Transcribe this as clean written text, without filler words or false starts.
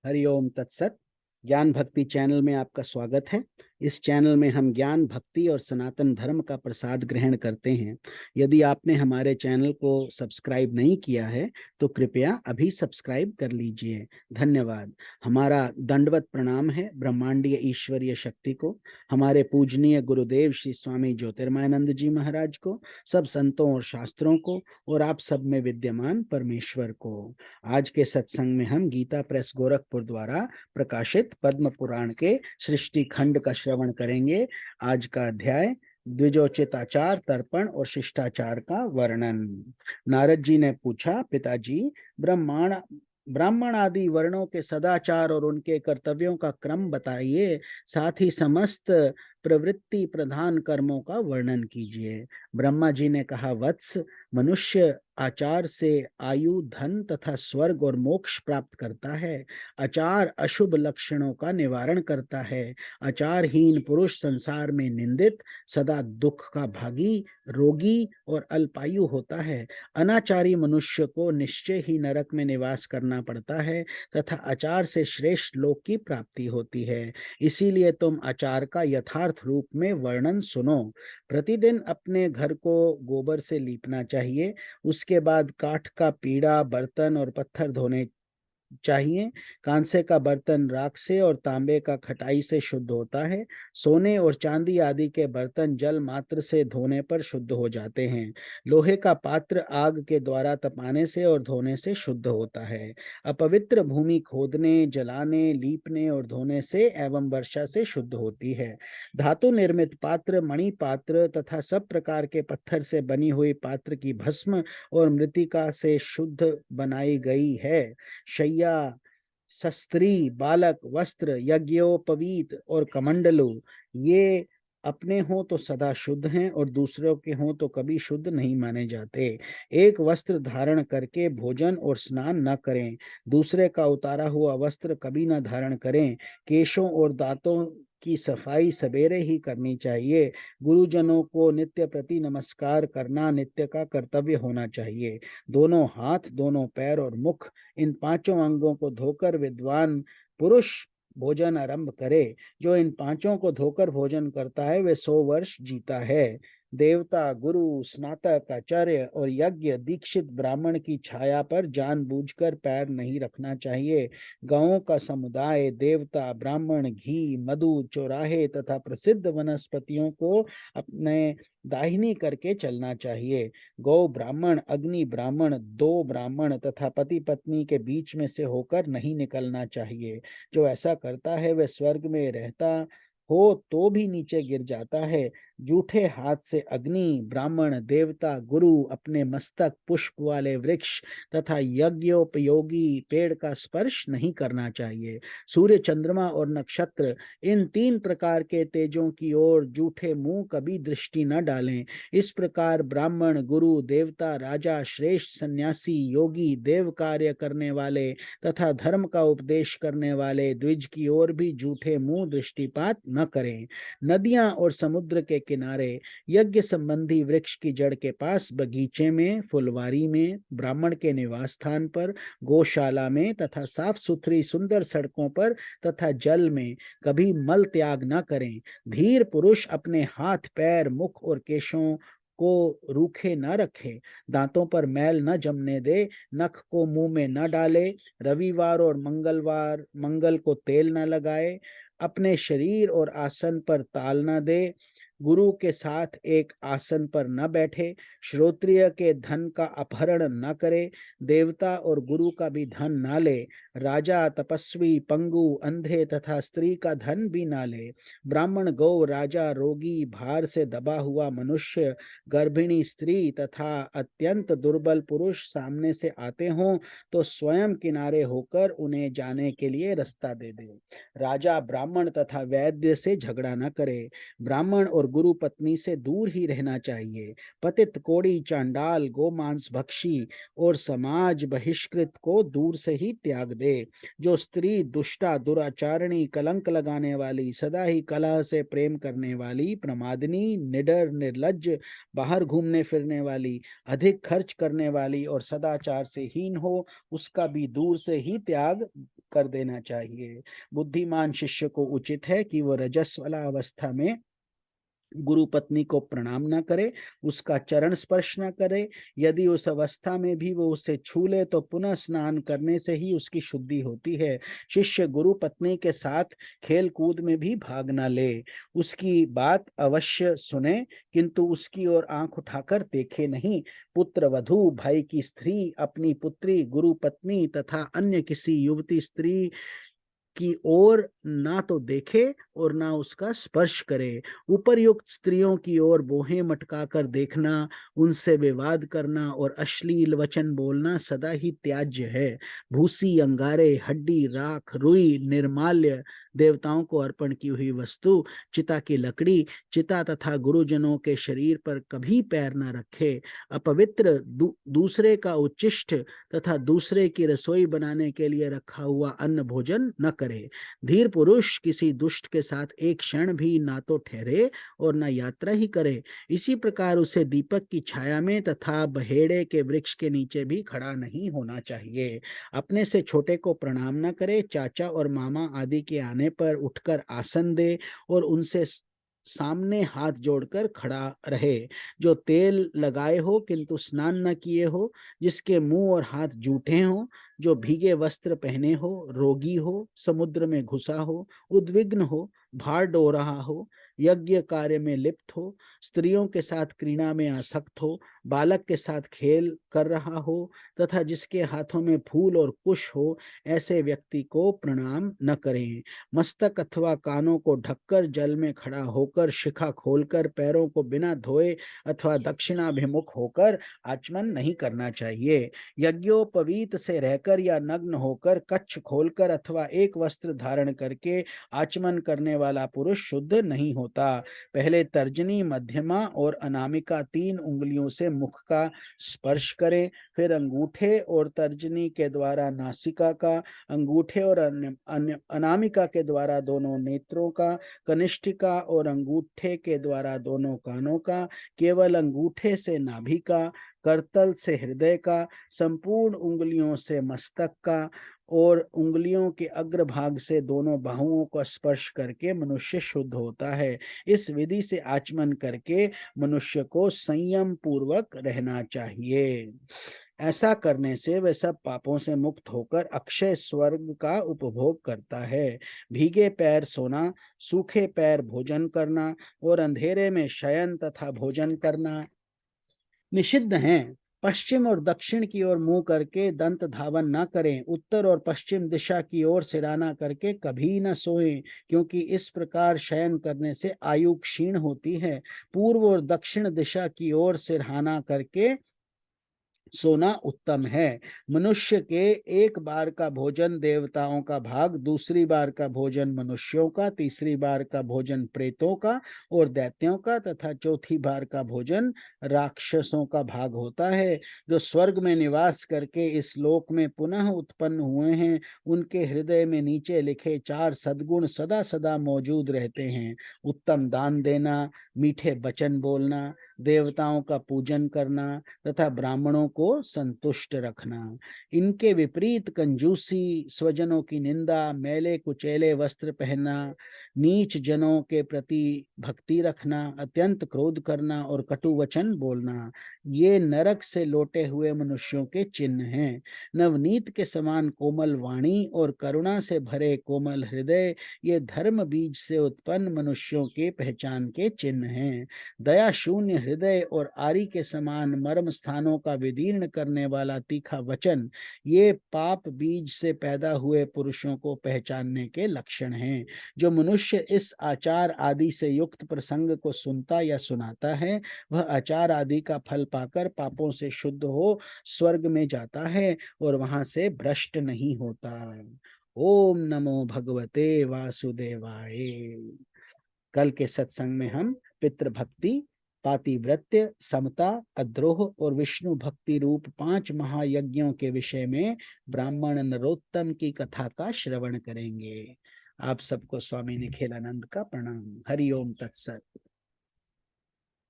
हरिओम तत्सत। ज्ञान भक्ति चैनल में आपका स्वागत है। इस चैनल में हम ज्ञान भक्ति और सनातन धर्म का प्रसाद ग्रहण करते हैं। यदि आपने हमारे चैनल को सब्सक्राइब नहीं किया है तो कृपया अभी सब्सक्राइब कर लीजिए। धन्यवाद। हमारा दंडवत प्रणाम है ब्रह्मांडीय ईश्वरीय शक्ति को, हमारे पूजनीय गुरुदेव श्री स्वामी ज्योतिर्मयानंद जी महाराज को, सब संतों और शास्त्रों को और आप सब में विद्यमान परमेश्वर को। आज के सत्संग में हम गीता प्रेस गोरखपुर द्वारा प्रकाशित पद्म पुराण के सृष्टि खंड का श्रवण करेंगे। आज का अध्याय द्विजोचित आचार, तर्पण और शिष्टाचार का वर्णन। नारद जी ने पूछा, पिताजी, ब्राह्मण आदि वर्णों के सदाचार और उनके कर्तव्यों का क्रम बताइए, साथ ही समस्त प्रवृत्ति प्रधान कर्मों का वर्णन कीजिए। ब्रह्मा जी ने कहा, वत्स, मनुष्य आचार से आयु, धन तथा स्वर्ग और मोक्ष प्राप्त करता है। आचार अशुभ लक्षणों का निवारण करता है। आचारहीन पुरुष संसार में निंदित, सदा दुख का भागी, रोगी और अल्पायु होता है। अनाचारी मनुष्य को निश्चय ही नरक में निवास करना पड़ता है तथा आचार से श्रेष्ठ लोक की प्राप्ति होती है। इसीलिए तुम आचार का यथार्थ रूप में वर्णन सुनो। प्रतिदिन अपने घर को गोबर से लीपना चाहिए। उसके बाद काठ का पीढ़ा, बर्तन और पत्थर धोने चाहिए। कांसे का बर्तन राख से और तांबे का खटाई से शुद्ध होता है। सोने और चांदी आदि के बर्तन जल मात्र से धोने पर शुद्ध हो जाते हैं। लोहे का पात्र आग के द्वारा तपाने से और धोने से शुद्ध होता है। अपवित्र भूमि खोदने, जलाने, लीपने और धोने से एवं वर्षा से शुद्ध होती है। धातु निर्मित पात्र, मणि पात्र तथा सब प्रकार के पत्थर से बनी हुई पात्र की भस्म और मृतिका से शुद्ध बनाई गई है। शैया, शस्त्री, बालक, वस्त्र, यज्ञोपवीत और कमंडलु, ये अपने हों तो सदा शुद्ध हैं और दूसरों के हों तो कभी शुद्ध नहीं माने जाते। एक वस्त्र धारण करके भोजन और स्नान न करें। दूसरे का उतारा हुआ वस्त्र कभी न धारण करें। केशों और दांतों की सफाई सवेरे ही करनी चाहिए। गुरुजनों को नित्य प्रति नमस्कार करना नित्य का कर्तव्य होना चाहिए। दोनों हाथ, दोनों पैर और मुख, इन पांचों अंगों को धोकर विद्वान पुरुष भोजन आरंभ करे। जो इन पांचों को धोकर भोजन करता है वे 100 वर्ष जीता है। देवता, गुरु, स्नातक, आचार्य और यज्ञ दीक्षित ब्राह्मण की छाया पर जानबूझकर पैर नहीं रखना चाहिए। गांवों का समुदाय देवता, ब्राह्मण, घी, मधु, चौराहे तथा प्रसिद्ध वनस्पतियों को अपने दाहिनी करके चलना चाहिए। गौ ब्राह्मण, अग्नि ब्राह्मण, दो ब्राह्मण तथा पति पत्नी के बीच में से होकर नहीं निकलना चाहिए। जो ऐसा करता है वह स्वर्ग में रहता हो तो भी नीचे गिर जाता है। जूठे हाथ से अग्नि, ब्राह्मण, देवता, गुरु, अपने मस्तक, पुष्प वाले वृक्ष तथा यज्ञोपयोगी पेड़ का स्पर्श नहीं करना चाहिए। सूर्य, चंद्रमा और नक्षत्र, इन 3 प्रकार के तेजों की ओर जूठे मुंह कभी दृष्टि न डालें। इस प्रकार ब्राह्मण, गुरु, देवता, राजा, श्रेष्ठ, सन्यासी, योगी, देव कार्य करने वाले तथा धर्म का उपदेश करने वाले द्विज की ओर भी जूठे मुंह दृष्टिपात न करें। नदियां और समुद्र के किनारे, यज्ञ संबंधी वृक्ष की जड़ के पास, बगीचे में, फुलवारी में, ब्राह्मण के निवास स्थान पर, गौशाला में तथा साफ सुथरी सुंदर सड़कों पर तथा जल में कभी मल त्याग न करें। धीर पुरुष अपने हाथ, पैर, मुख और केशों को रूखे न रखे। दांतों पर मैल न जमने दे। नख को मुंह में न डाले। रविवार और मंगल को तेल न लगाए। अपने शरीर और आसन पर ताल न दे। गुरु के साथ एक आसन पर न बैठे। श्रोत्रिय के धन का अपहरण न करे। देवता और गुरु का भी धन न ले। राजा, तपस्वी, पंगु, अंधे तथा स्त्री का धन भी न ले। ब्राह्मण, गौ, राजा, रोगी, भार से दबा हुआ मनुष्य, गर्भिणी स्त्री तथा अत्यंत दुर्बल पुरुष सामने से आते हों तो स्वयं किनारे होकर उन्हें जाने के लिए रास्ता दे दे। राजा, ब्राह्मण तथा वैद्य से झगड़ा न करे। ब्राह्मण और गुरु पत्नी से दूर ही रहना चाहिए। पतित, कोड़ी, चांडाल, गोमांस भक्षी और समाज बहिष्कृत को दूर से ही त्याग दे। जो स्त्री दुष्टा, दुराचारणी, कलंक लगाने वाली, सदा ही कलह से प्रेम करने वाली, प्रमादिनी, निडर, निर्लज्ज, बाहर घूमने फिरने वाली, अधिक खर्च करने वाली और सदाचार से हीन हो, उसका भी दूर से ही त्याग कर देना चाहिए। बुद्धिमान शिष्य को उचित है कि वह रजस्वला अवस्था में गुरु पत्नी को प्रणाम न करे, उसका चरण स्पर्श न करे। यदि उस अवस्था में भी वो उसे छू ले तो पुनः स्नान करने से ही उसकी शुद्धि होती है। शिष्य गुरु पत्नी के साथ खेल कूद में भी भाग न ले, उसकी बात अवश्य सुने किंतु उसकी ओर आंख उठाकर देखे नहीं। पुत्र वधू, भाई की स्त्री, अपनी पुत्री, गुरु पत्नी तथा अन्य किसी युवती स्त्री की ओर ना तो देखे और ना उसका स्पर्श करे। उपर्युक्त स्त्रियों की ओर बोहें मटकाकर देखना, उनसे विवाद करना और अश्लील वचन बोलना सदा ही त्याज्य है। भूसी, अंगारे, हड्डी, राख, रुई, निर्माल्य, देवताओं को अर्पण की हुई वस्तु, चिता की लकड़ी, चिता तथा गुरुजनों के शरीर पर कभी पैर न रखे। अपवित्र दूसरे का उच्चिष्ट तथा दूसरे की रसोई बनाने के लिए रखा हुआ अन्न भोजन न करे। धीर पुरुष किसी दुष्ट के साथ एक क्षण भी ना तो ठहरे और न यात्रा ही करे। इसी प्रकार उसे दीपक की छाया में तथा बहेड़े के वृक्ष के नीचे भी खड़ा नहीं होना चाहिए। अपने से छोटे को प्रणाम न करे। चाचा और मामा आदि के आने पर उठकर आसन दे और उनसे सामने हाथ जोड़कर खड़ा रहे। जो तेल लगाए हो किंतु स्नान न किए हो, जिसके मुंह और हाथ जूठे हो, जो भीगे वस्त्र पहने हो, रोगी हो, समुद्र में घुसा हो, उद्विग्न हो, भार डो रहा हो, यज्ञ कार्य में लिप्त हो, स्त्रियों के साथ क्रीड़ा में आसक्त हो, बालक के साथ खेल कर रहा हो तथा जिसके हाथों में फूल और कुश हो, ऐसे व्यक्ति को प्रणाम न करें। मस्तक अथवा कानों को ढककर जल में खड़ा होकर, शिखा खोलकर, पैरों को बिना धोए अथवा दक्षिणाभिमुख होकर आचमन नहीं करना चाहिए। यज्ञोपवीत से रहकर या नग्न होकर, कच्छ खोलकर अथवा एक वस्त्र धारण करके आचमन करने वाला पुरुष शुद्ध नहीं होता। पहले तर्जनी, मध्यमा और अनामिका 3 उंगलियों से मुख का स्पर्श करें, फिर अंगूठे और तर्जनी के द्वारा नासिका का, अंगूठे और अनामिका के द्वारा दोनों नेत्रों का, कनिष्ठिका और अंगूठे के द्वारा दोनों कानों का, केवल अंगूठे से नाभि का, करतल से हृदय का, संपूर्ण उंगलियों से मस्तक का और उंगलियों के अग्रभाग से दोनों बाहुओं का स्पर्श करके मनुष्य शुद्ध होता है। इस विधि से आचमन करके मनुष्य को संयम पूर्वक रहना चाहिए। ऐसा करने से वह सब पापों से मुक्त होकर अक्षय स्वर्ग का उपभोग करता है। भीगे पैर सोना, सूखे पैर भोजन करना और अंधेरे में शयन तथा भोजन करना निषिद्ध हैं। पश्चिम और दक्षिण की ओर मुंह करके दंत धावन न करें। उत्तर और पश्चिम दिशा की ओर सिराना करके कभी न सोएं, क्योंकि इस प्रकार शयन करने से आयु क्षीण होती है। पूर्व और दक्षिण दिशा की ओर सिरहाना करके सोना उत्तम है। मनुष्य के एक बार का भोजन देवताओं का भाग, दूसरी बार का भोजन मनुष्यों का, तीसरी बार का भोजन प्रेतों का और दैत्यों का तथा चौथी बार का भोजन राक्षसों का भाग होता है। जो स्वर्ग में निवास करके इस लोक में पुनः उत्पन्न हुए हैं, उनके हृदय में नीचे लिखे 4 सद्गुण सदा सदा मौजूद रहते हैं। उत्तम दान देना, मीठे वचन बोलना, देवताओं का पूजन करना तथा ब्राह्मणों को संतुष्ट रखना। इनके विपरीत कंजूसी, स्वजनों की निंदा, मैले कुचैले वस्त्र पहनना, नीच जनों के प्रति भक्ति रखना, अत्यंत क्रोध करना और कटु वचन बोलना, ये नरक से लौटे हुए मनुष्यों के चिन्ह हैं। नवनीत के समान कोमल वाणी और करुणा से भरे कोमल हृदय, ये धर्म बीज से उत्पन्न मनुष्यों के पहचान के चिन्ह हैं। दया शून्य हृदय और आरी के समान मर्म स्थानों का विदीर्ण करने वाला तीखा वचन, ये पाप बीज से पैदा हुए पुरुषों को पहचानने के लक्षण हैं। जो मनुष्य इस आचार आदि से युक्त प्रसंग को सुनता या सुनाता है, वह आचार आदि का फल पाकर पापों से शुद्ध हो स्वर्ग में जाता है और वहां से भ्रष्ट नहीं होता। ओम नमो भगवते वासुदेवाय। कल के सत्संग में हम पितृभक्ति, पातिव्रत्य, समता, अद्रोह और विष्णु भक्ति रूप 5 महायज्ञों के विषय में ब्राह्मण नरोत्तम की कथा का श्रवण करेंगे। आप सबको स्वामी निखिलानंद का प्रणाम। हरि ओम तत्सत।